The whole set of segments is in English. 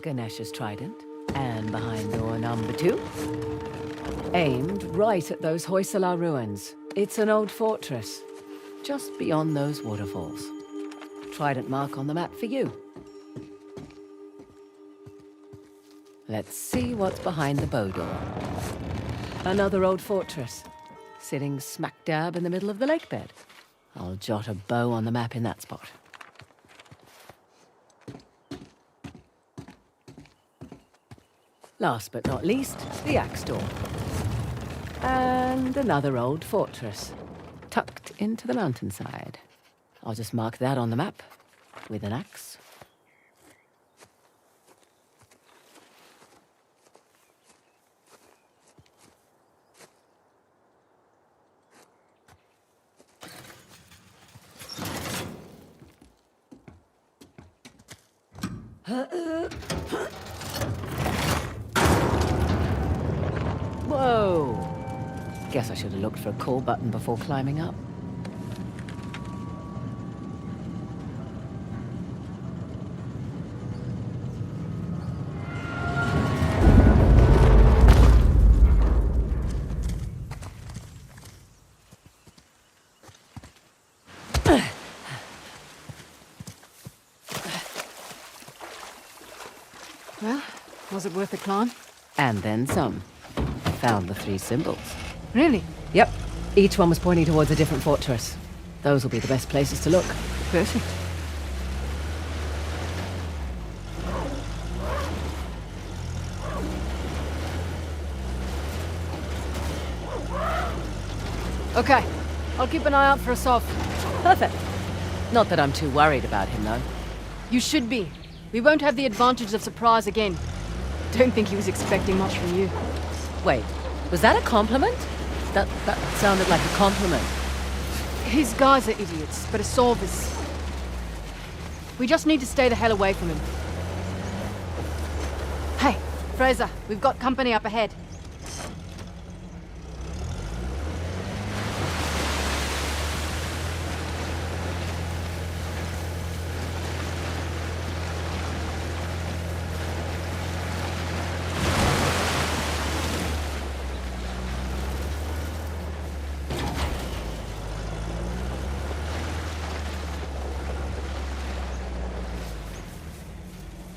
Ganesh's trident, and behind door number 2. Aimed right at those Hoysala ruins. It's an old fortress, just beyond those waterfalls. Trident mark on the map for you. Let's see what's behind the bow door. Another old fortress, sitting smack dab in the middle of the lake bed. I'll jot a bow on the map in that spot. Last but not least, the axe door. And another old fortress, tucked into the mountainside. I'll just mark that on the map with an axe. Whoa! Guess I should have looked for a call button before climbing up. Well, was it worth the climb? And then some. Found the 3 symbols. Really? Yep. Each one was pointing towards a different fortress. Those will be the best places to look. Perfect. Okay, I'll keep an eye out for a Sov. Perfect. Not that I'm too worried about him, though. You should be. We won't have the advantage of surprise again. Don't think he was expecting much from you. Wait, was that a compliment? That sounded like a compliment. His guys are idiots, but a Sov is... We just need to stay the hell away from him. Hey, Fraser, we've got company up ahead.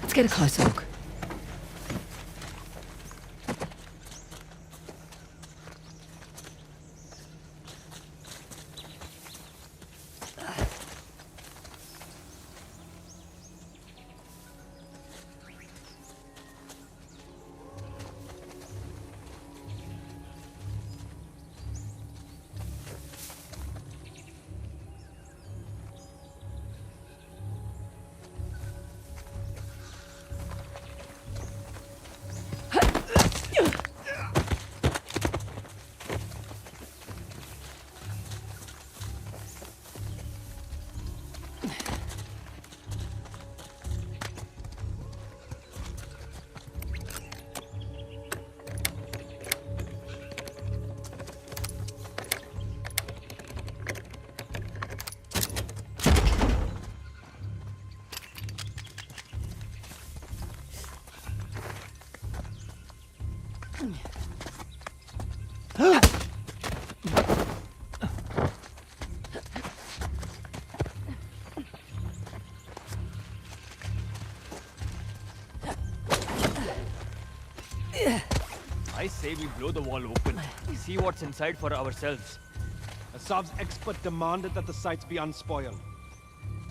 Let's get a closer look. I say we blow the wall open. See what's inside for ourselves. Asav's expert demanded that the sites be unspoiled.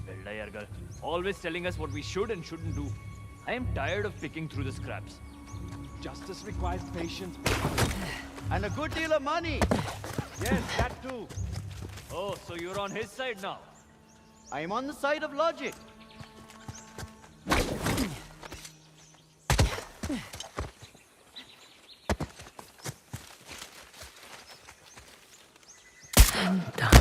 Veldayargal, always telling us what we should and shouldn't do. I am tired of picking through the scraps. Justice requires patience. And a good deal of money. Yes, that too. Oh, so you're on his side now? I'm on the side of logic. I'm done.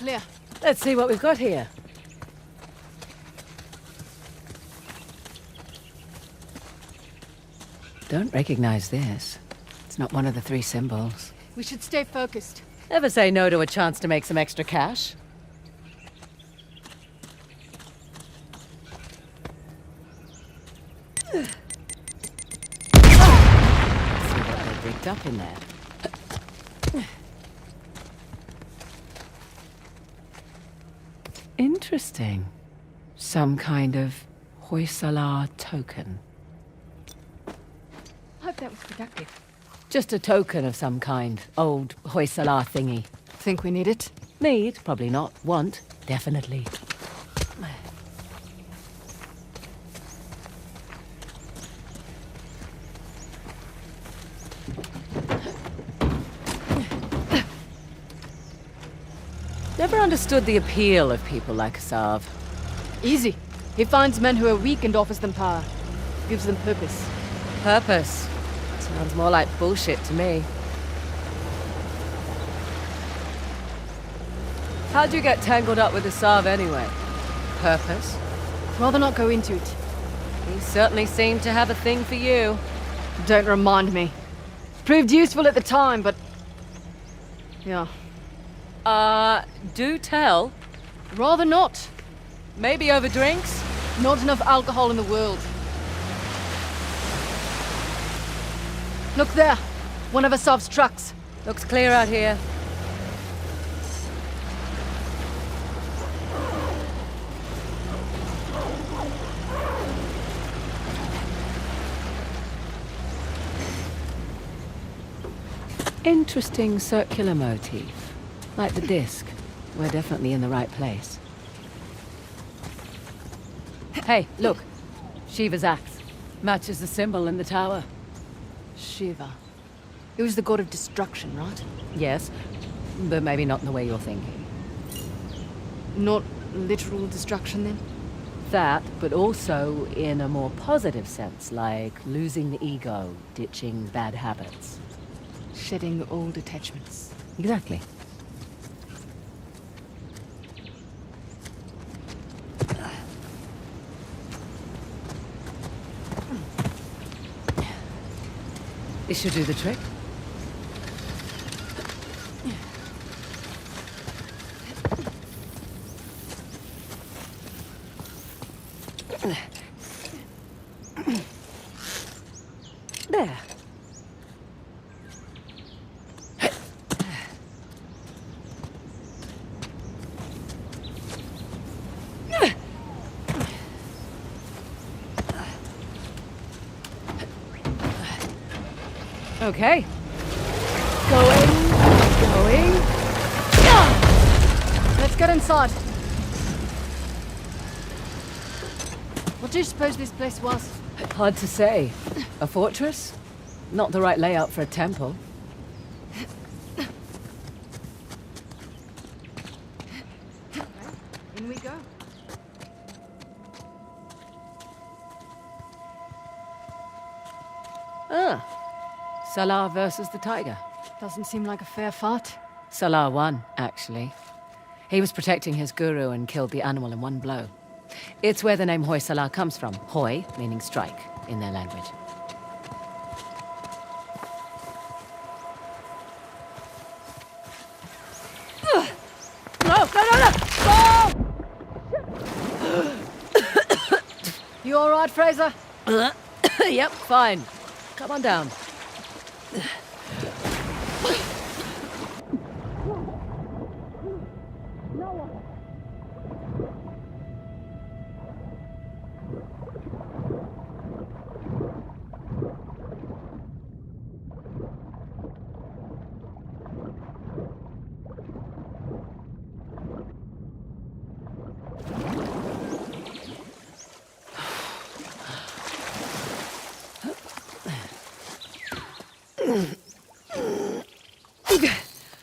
clear. Let's see what we've got here. Don't recognize this. It's not one of the three symbols. We should stay focused. Ever say no to a chance to make some extra cash? See what they've rigged up in there. Interesting. Some kind of Hoysala token. Hope that was productive. Just a token of some kind. Old Hoysala thingy. Think we need it? Need? Probably not. Want? Definitely. Never understood the appeal of people like Asav. Easy. He finds men who are weak and offers them power. Gives them purpose. Purpose? Sounds more like bullshit to me. How'd you get tangled up with Asav anyway? Purpose? Rather not go into it. He certainly seemed to have a thing for you. Don't remind me. Proved useful at the time, but... yeah. Do tell. Rather not. Maybe over drinks? Not enough alcohol in the world. Look there. One of Asav's trucks. Looks clear out here. Interesting circular motif. Like the disc. We're definitely in the right place. Hey, look. Shiva's axe. Matches the symbol in the tower. Shiva. He was the god of destruction, right? Yes, but maybe not in the way you're thinking. Not literal destruction, then? That, but also in a more positive sense, like losing the ego, ditching bad habits. Shedding old attachments. Exactly. This should do the trick. There. Okay. Going. Let's get inside. What do you suppose this place was? Hard to say. A fortress? Not the right layout for a temple. In we go. Ah. Salah versus the tiger. Doesn't seem like a fair fight. Salah won, actually. He was protecting his guru and killed the animal in one blow. It's where the name Hoysala comes from. Hoy, meaning strike, in their language. No! You all right, Fraser? Yep, fine. Come on down.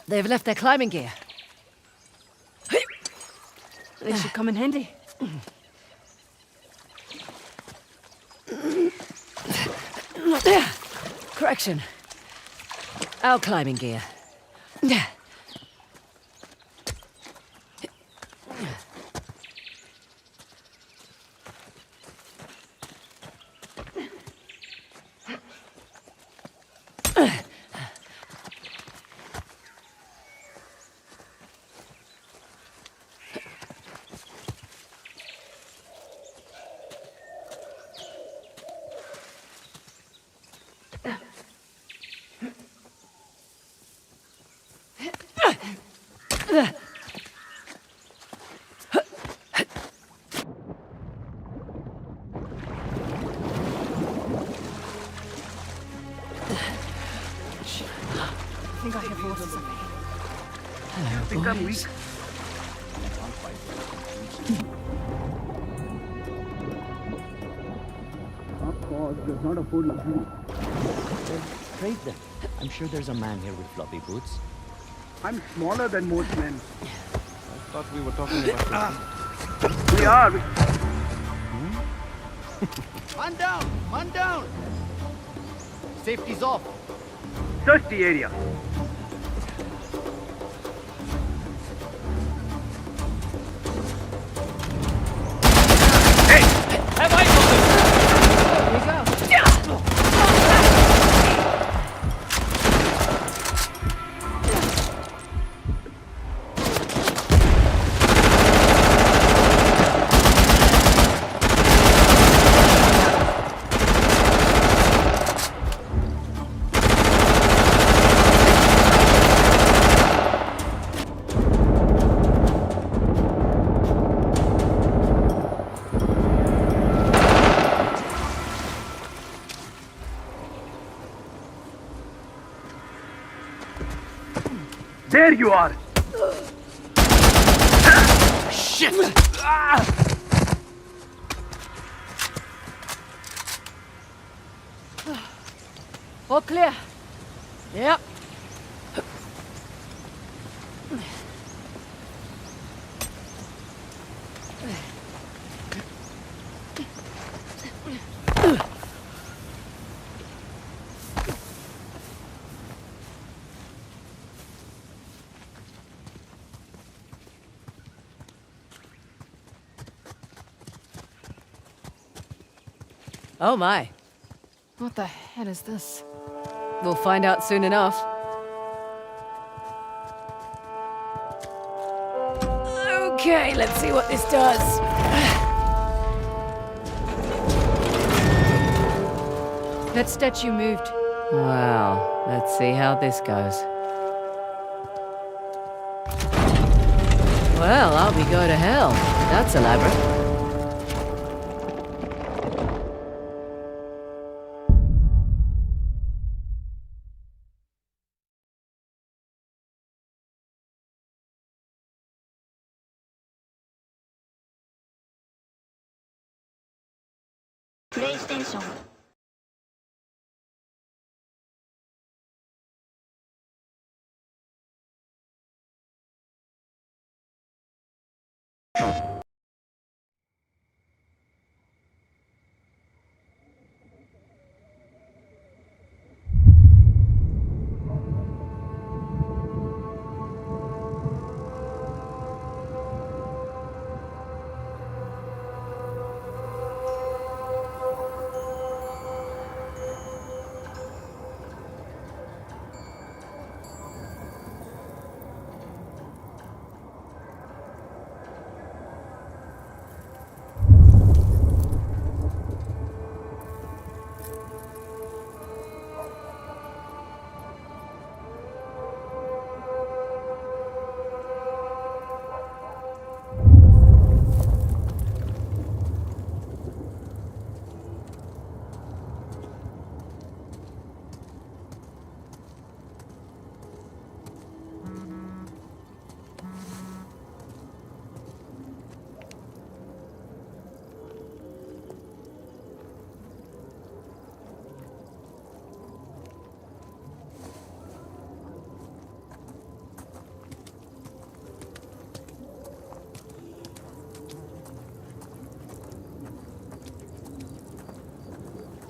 They've left their climbing gear. They should come in handy. Correction. Our climbing gear. I think I hear voices up here. Hello, boys. Of course, does not afford luxury. Trade them. I'm sure there's a man here with floppy boots. I'm smaller than most men. I thought we were talking about... We are. Man down! Man down! Safety's off. Search the area. Have I got Here you go. There you are. Shit! All clear. Yep. Oh my. What the hell is this? We'll find out soon enough. Okay, let's see what this does. That statue moved. Well, let's see how this goes. Well, I'll be go to hell. That's elaborate. PlayStation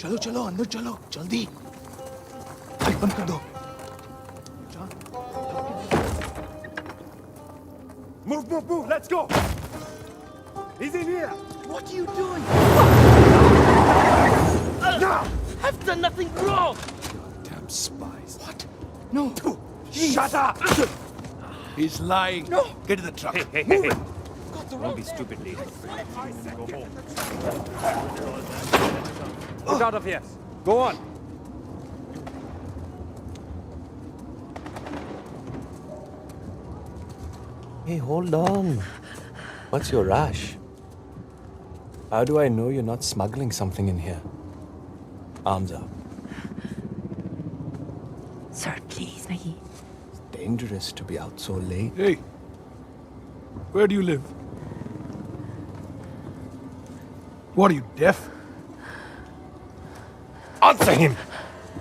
चलो चलो अंदर चलो जल्दी light बंद कर दो Move, let's go! He's in here! What are you doing? Now! I've done nothing wrong! damn spies what No! Shut up! he's lying No. get to the truck Hey, Move hey. it! Don't be stupid, lady. Go home. Get out of here. Go on. Hey, hold on. What's your rush? How do I know you're not smuggling something in here? Arms up. Sir, please, Maggie. It's dangerous to be out so late. Hey, where do you live? What are you, deaf? Answer him!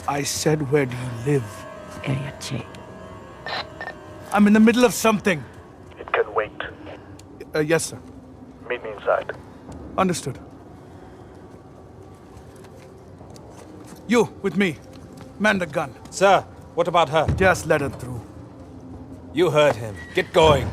I said, where do you live? Area check. I'm in the middle of something. It can wait. Yes, sir. Meet me inside. Understood. You, with me. Man the gun. Sir, what about her? Just let her through. You heard him. Get going.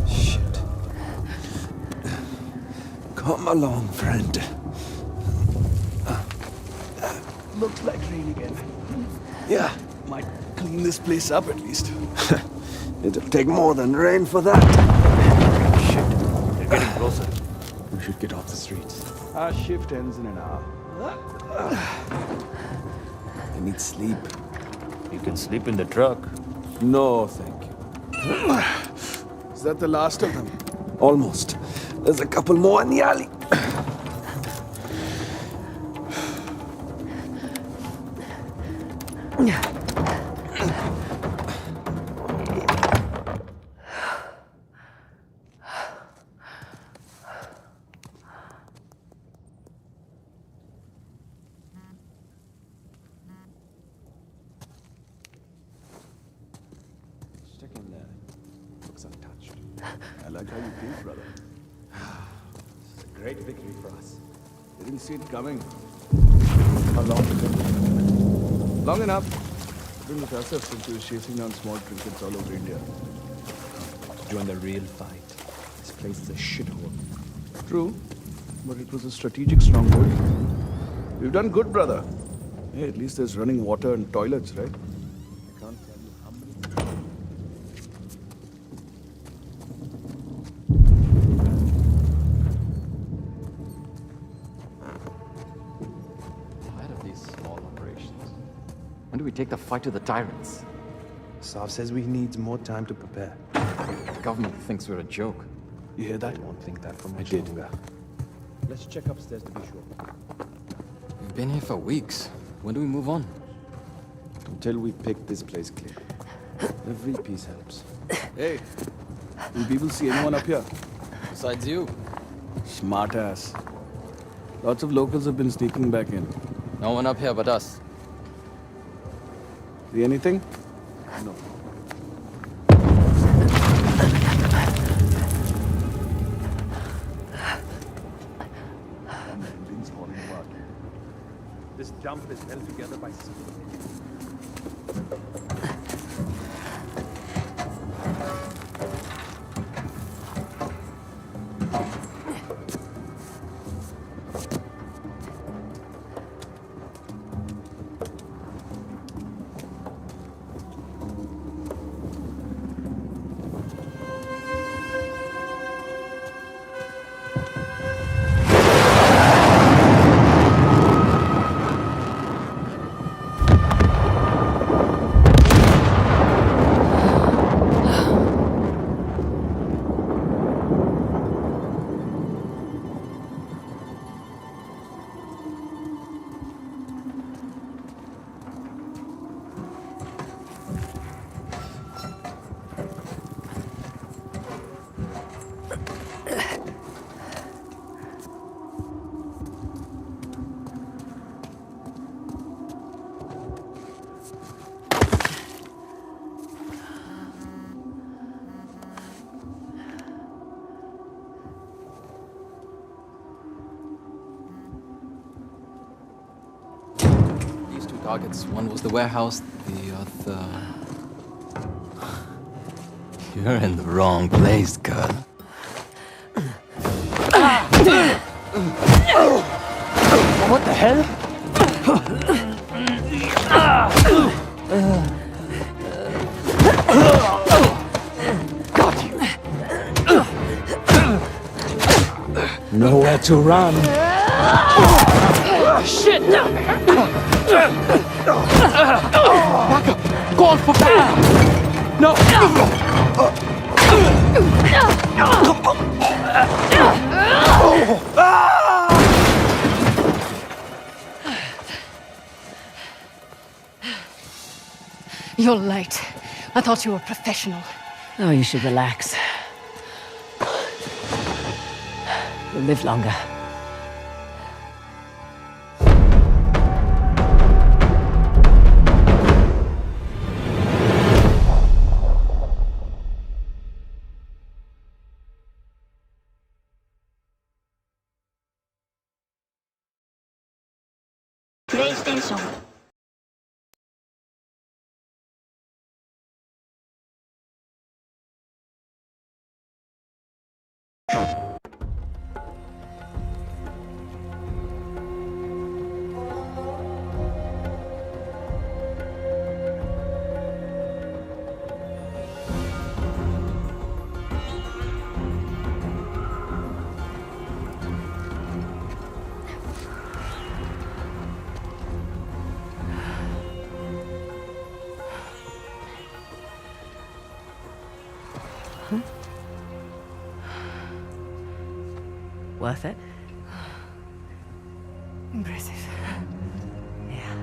Shit. Come along, friend. Looks like rain again. Yeah, Might clean this place up at least. it'll take more than rain for that. Shit. They're getting closer. We should get off the streets. Our shift ends in an hour. I need sleep. You can sleep in the truck. No, thank you. Is that the last of them? Almost. There's a couple more in the alley. Stick in there. Looks untouched. I like how you think, brother. It's a great victory for us. Didn't see it coming. How long did it? Long enough. Been with us since he was chasing down small trinkets all over India. To join the real fight. This place is a shithole. True, but it was a strategic stronghold. We've done good, brother. Hey, at least there's running water and toilets, right? I can't tell you how many. Tired of these small operations. When do we take the fight to the tyrants? Sav says we need more time to prepare. The government thinks we're a joke. You hear that? I won't think that for much did. longer. Let's check upstairs to be sure. We've been here for weeks. When do we move on? Until we pick this place clear. Every piece helps. Hey, do people see anyone up here? Besides you. Smart ass. Lots of locals have been sneaking back in. No one up here but us. See anything? No. Building's falling apart. This dump is held together by cement. targets. One was the warehouse, the other... You're in the wrong place, girl. What the hell? Got you! Nowhere to run. Shit! Back up! Call for backup! No! You're late. I thought you were a professional. Oh, you should relax. You'll live longer. PlayStation. Worth it? Impressive. Yeah.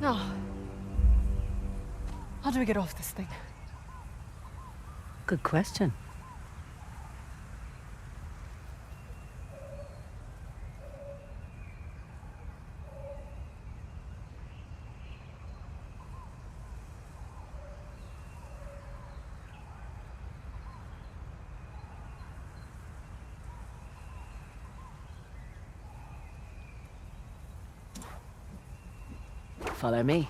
Now, how do we get off this thing? Good question. Follow me.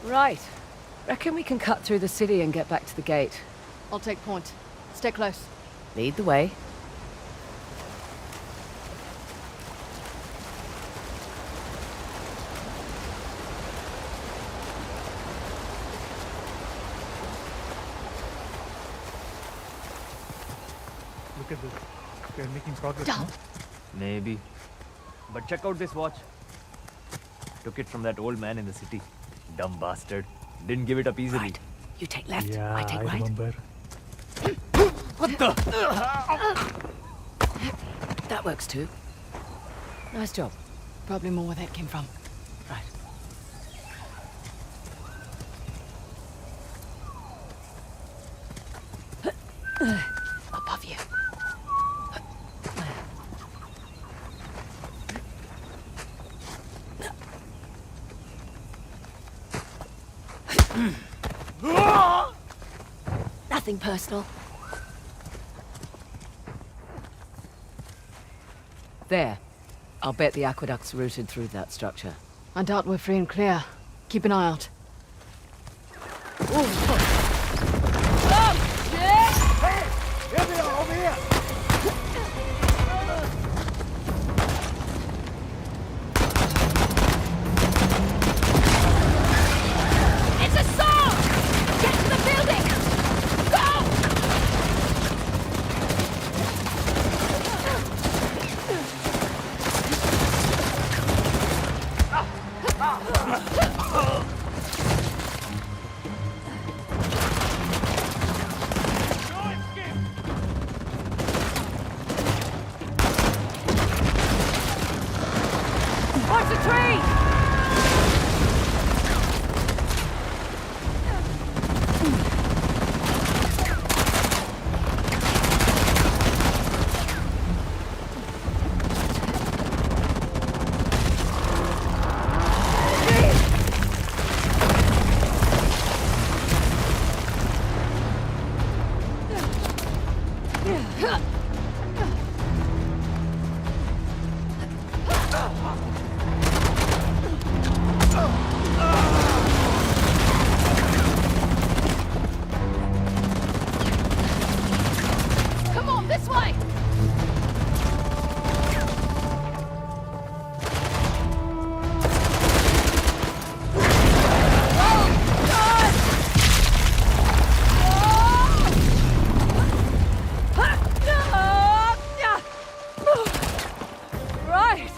Right. Reckon we can cut through the city and get back to the gate. I'll take point. Stay close. Lead the way. Look at this. We're making progress, Down. no? Maybe. But check out this watch. Took it from that old man in the city. Dumb bastard. Didn't give it up easily. Right. You take left, Yeah, I take right. remember. What the? That works too. Nice job. Probably more where that came from. Right. Above you. Nothing personal. There. I'll bet the aqueduct's routed through that structure. I doubt we're free and clear. Keep an eye out. It's a saw! Get to the building! Go! Watch the tree! Come on, this way! Right!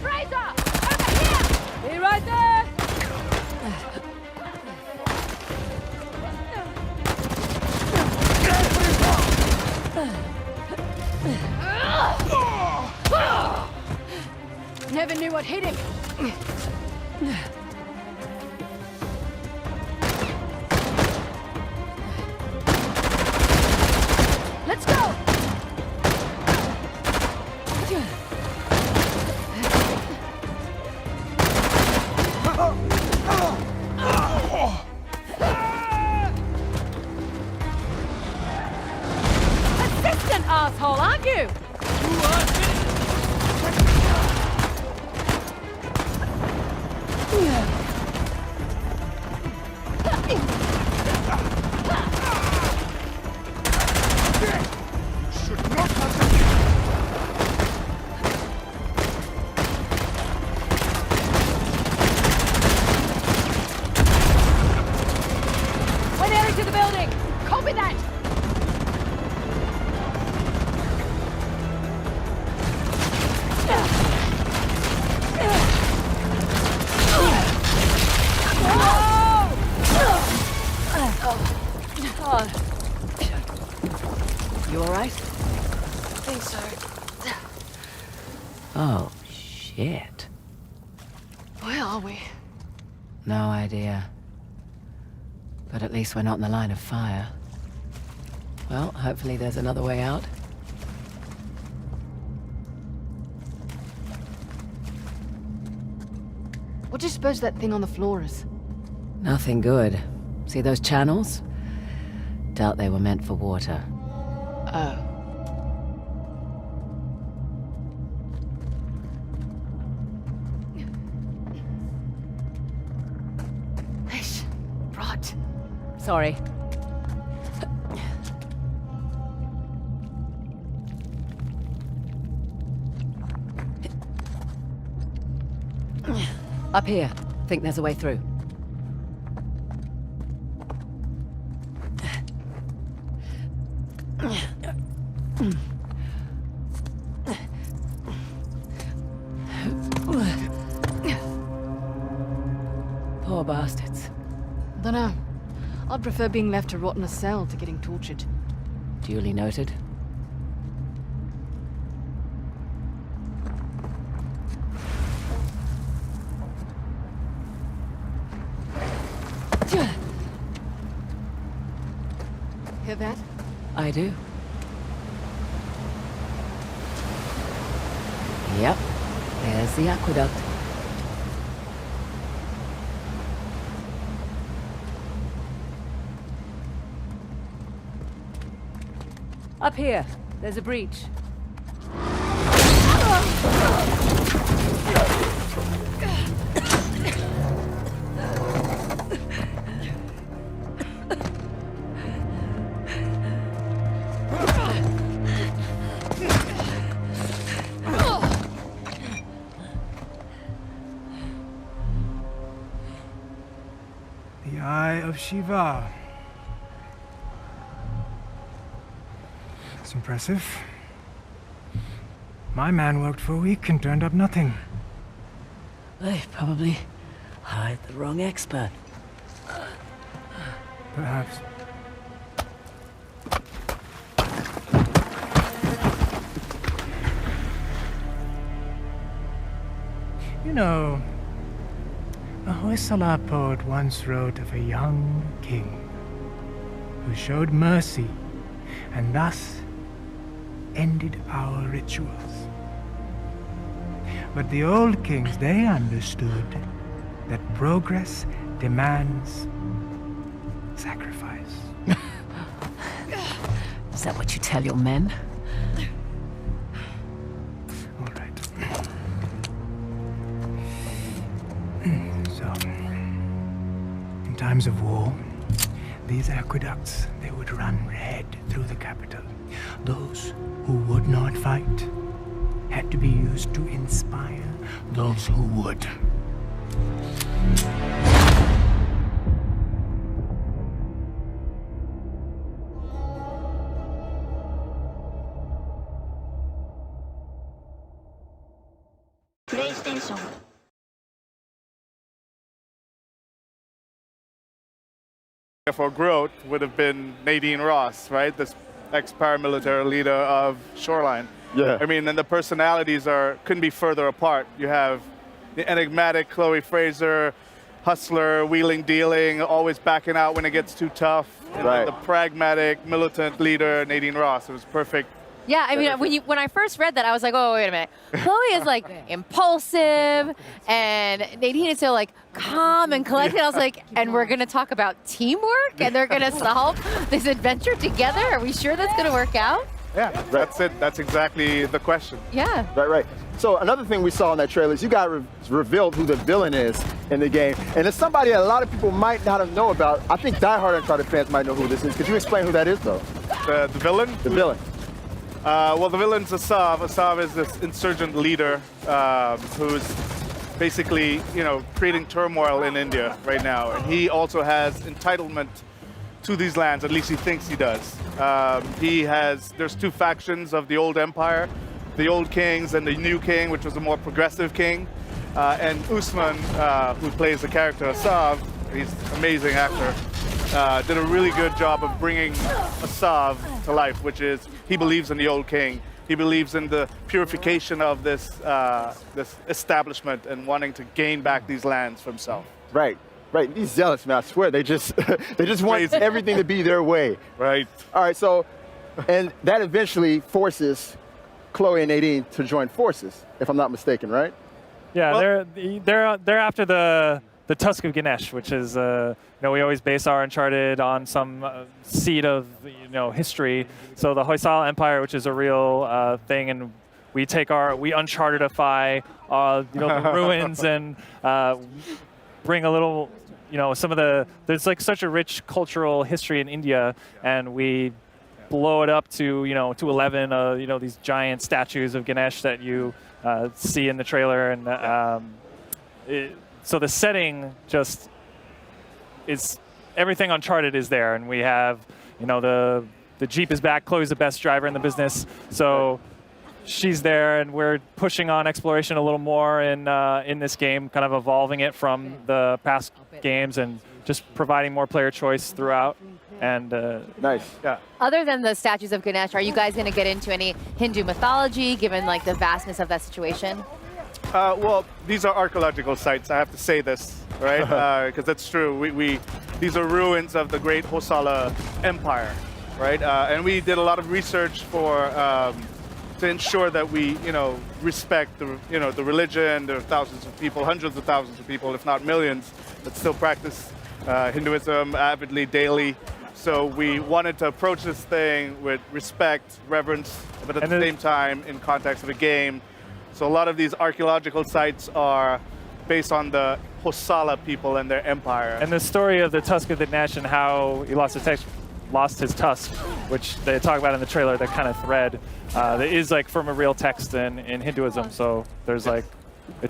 Fraser! Over here! Be right there! Never knew what hit him. Let's go! Assistant asshole, aren't you? We're nearly to the building! Copy that! You alright? I think so. Oh, shit. Where are we? No idea. But at least we're not in the line of fire. Well, hopefully there's another way out. What do you suppose that thing on the floor is? Nothing good. See those channels? Doubt they were meant for water. Oh. Ish. Rot. Sorry. Up here. Think there's a way through. Poor bastards. Dunno. I'd prefer being left to rot in a cell to getting tortured. Duly noted. Hear that? I do. Yep. There's the aqueduct. Up here. There's a breach. The Eye of Shiva. That's impressive. My man worked for a week and turned up nothing. They probably hired the wrong expert. Perhaps. You know, a Hoysala poet once wrote of a young king who showed mercy and thus ended our rituals. But the old kings, they understood that progress demands sacrifice. Is that what you tell your men? times of war, these aqueducts, they would run red through the capital. Those who would not fight had to be used to inspire those who would. PlayStation. For growth would have been Nadine Ross, right? This ex-paramilitary leader of Shoreline. Yeah. I mean, and the personalities couldn't be further apart. You have the enigmatic Chloe Fraser, hustler, wheeling, dealing, always backing out when it gets too tough. And then the pragmatic, militant leader, Nadine Ross. It was perfect. Yeah, I mean, when I first read that, I was like, oh, wait a minute. Chloe is like impulsive, and Nadine is so like calm and collected. I was like, and we're gonna talk about teamwork, and they're gonna solve this adventure together. Are we sure that's gonna work out? Yeah, that's it. That's exactly the question. Yeah. Right. So another thing we saw in that trailer is you got revealed who the villain is in the game. And it's somebody that a lot of people might not know about. I think diehard Uncharted fans might know who this is. Could you explain who that is, though? The villain? The villain. Well, the villain's Asav. Asav is this insurgent leader who's basically, creating turmoil in India right now. And he also has entitlement to these lands, at least he thinks he does. There's two factions of the old empire, the old kings and the new king, which was a more progressive king. And Usman, who plays the character Asav, he's an amazing actor, did a really good job of bringing Asav to life, which is he believes in the old king. He believes in the purification of this establishment and wanting to gain back these lands for himself. Right. These zealots, man, I swear, they just want everything to be their way. Right. All right, so, and that eventually forces Chloe and Nadine to join forces, if I'm not mistaken, right? Yeah, they're after the Tusk of Ganesh, which is we always base our Uncharted on some seed of history. So the Hoysala Empire, which is a real thing, and we Unchartedify the ruins and bring a little there's like such a rich cultural history in India, and we blow it up to 11 these giant statues of Ganesh that you see in the trailer, and so the setting just is everything Uncharted is there, and we have the Jeep is back. Chloe's the best driver in the business, so she's there, and we're pushing on exploration a little more in this game, kind of evolving it from the past games and just providing more player choice throughout. And nice. Yeah. Other than the statues of Ganesh, are you guys going to get into any Hindu mythology, given like the vastness of that situation? Well, these are archaeological sites. I have to say this, right? Because that's true. These are ruins of the great Hoysala Empire, right? And we did a lot of research to ensure that we, respect the religion. There are thousands of people, hundreds of thousands of people, if not millions, that still practice Hinduism avidly, daily. So we wanted to approach this thing with respect, reverence, but at the same time in context of a game. So a lot of these archaeological sites are based on the Hoysala people and their empire. And the story of the Tusk of Ganesh and how he lost his tusk, which they talk about in the trailer, that kind of thread, that is like from a real text in Hinduism. So there's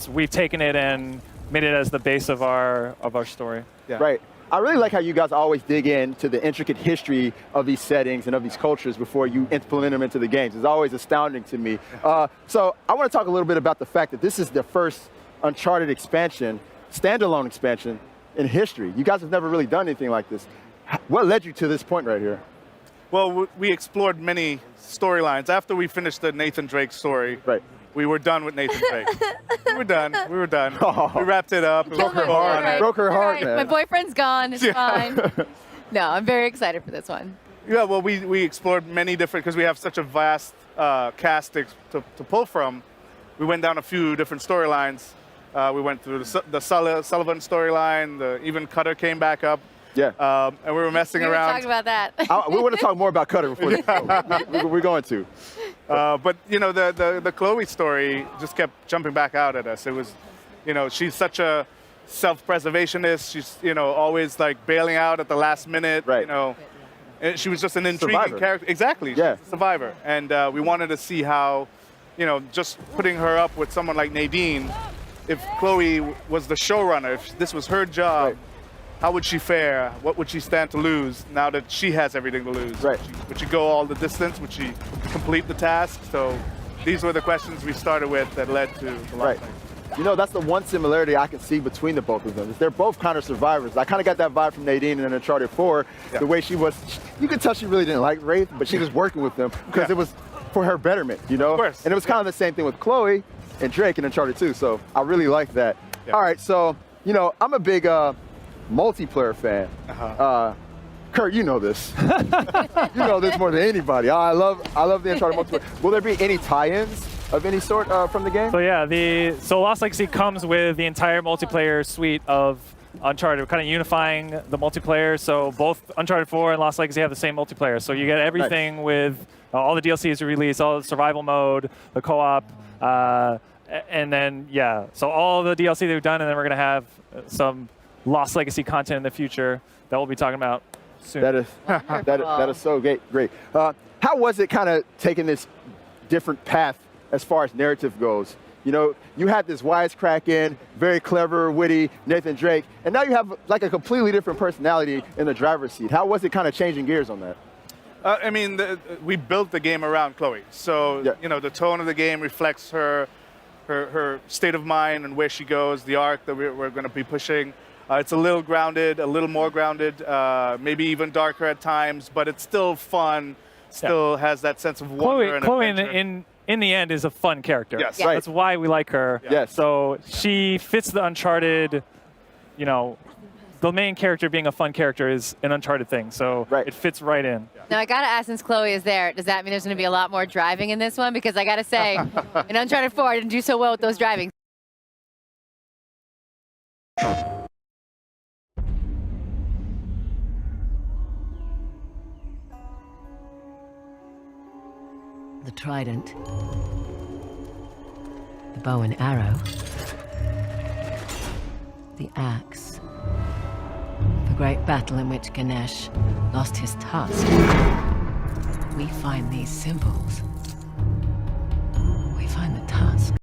we've taken it and made it as the base of our story. Yeah. Right. I really like how you guys always dig into the intricate history of these settings and of these cultures before you implement them into the games. It's always astounding to me. So I want to talk a little bit about the fact that this is the first Uncharted expansion, standalone expansion in history. You guys have never really done anything like this. What led you to this point right here? Well, we explored many storylines. After we finished the Nathan Drake story, we were done with Nathan Drake. We were done. Oh. We wrapped it up. Broke her heart. Broke her heart, man. My boyfriend's gone. It's fine. No, I'm very excited for this one. Yeah, well, we explored many different, because we have such a vast cast to pull from. We went down a few different storylines. We went through the Sullivan storyline. Even Cutter came back up. Yeah. And we were messing around. We talked about that. We want to talk more about Cutter before we're going to. But the Chloe story just kept jumping back out at us. It was, she's such a self-preservationist. She's, you know, always like bailing out at the last minute. Right. You know, and she was just an intriguing Survivor. character. Exactly. Yeah. She's a survivor, and we wanted to see how, you know, just putting her up with someone like Nadine, if Chloe was the showrunner, if this was her job. Right. How would she fare? What would she stand to lose now that she has everything to lose? Right. Would she go all the distance? Would she complete the task? So these were the questions we started with that led to the Right. You know, that's the one similarity I can see between the both of them. Is they're both kind of survivors. I kind of got that vibe from Nadine in Uncharted 4. Yeah. The way she was, you could tell she really didn't like Wraith, but she was working with them because it was for her betterment, you know? Of course. And it was kind of the same thing with Chloe and Drake in Uncharted 2. So I really like that. Yeah. All right, so, you know, I'm a big multiplayer fan. Kurt, you know this. You know this more than anybody. I love the Uncharted multiplayer. Will there be any tie-ins of any sort from the game? So yeah, so Lost Legacy comes with the entire multiplayer suite of Uncharted. We're kind of unifying the multiplayer. So both Uncharted 4 and Lost Legacy have the same multiplayer. So you get everything with all the DLCs released, all the survival mode, the co-op, and then yeah. So all the DLC that we've done, and then we're gonna have some Lost Legacy content in the future that we'll be talking about soon. That is so great. How was it kind of taking this different path as far as narrative goes? You know, you had this wisecracking, very clever, witty Nathan Drake, and now you have like a completely different personality in the driver's seat. How was it kind of changing gears on that? I mean, we built the game around Chloe. So, you know, the tone of the game reflects her state of mind and where she goes, the arc that we're going to be pushing. It's a little grounded, a little more grounded, maybe even darker at times, but it's still fun, still has that sense of wonder and Chloe adventure. in the end is a fun character. Yes. Right. That's why we like her. Yes. So she fits the Uncharted, you know, the main character being a fun character is an Uncharted thing. So it fits right in. Now, I got to ask, since Chloe is there, does that mean there's going to be a lot more driving in this one? Because I got to say, in Uncharted 4, I didn't do so well with those driving. The trident, the bow and arrow, the axe, the great battle in which Ganesh lost his tusk. We find these symbols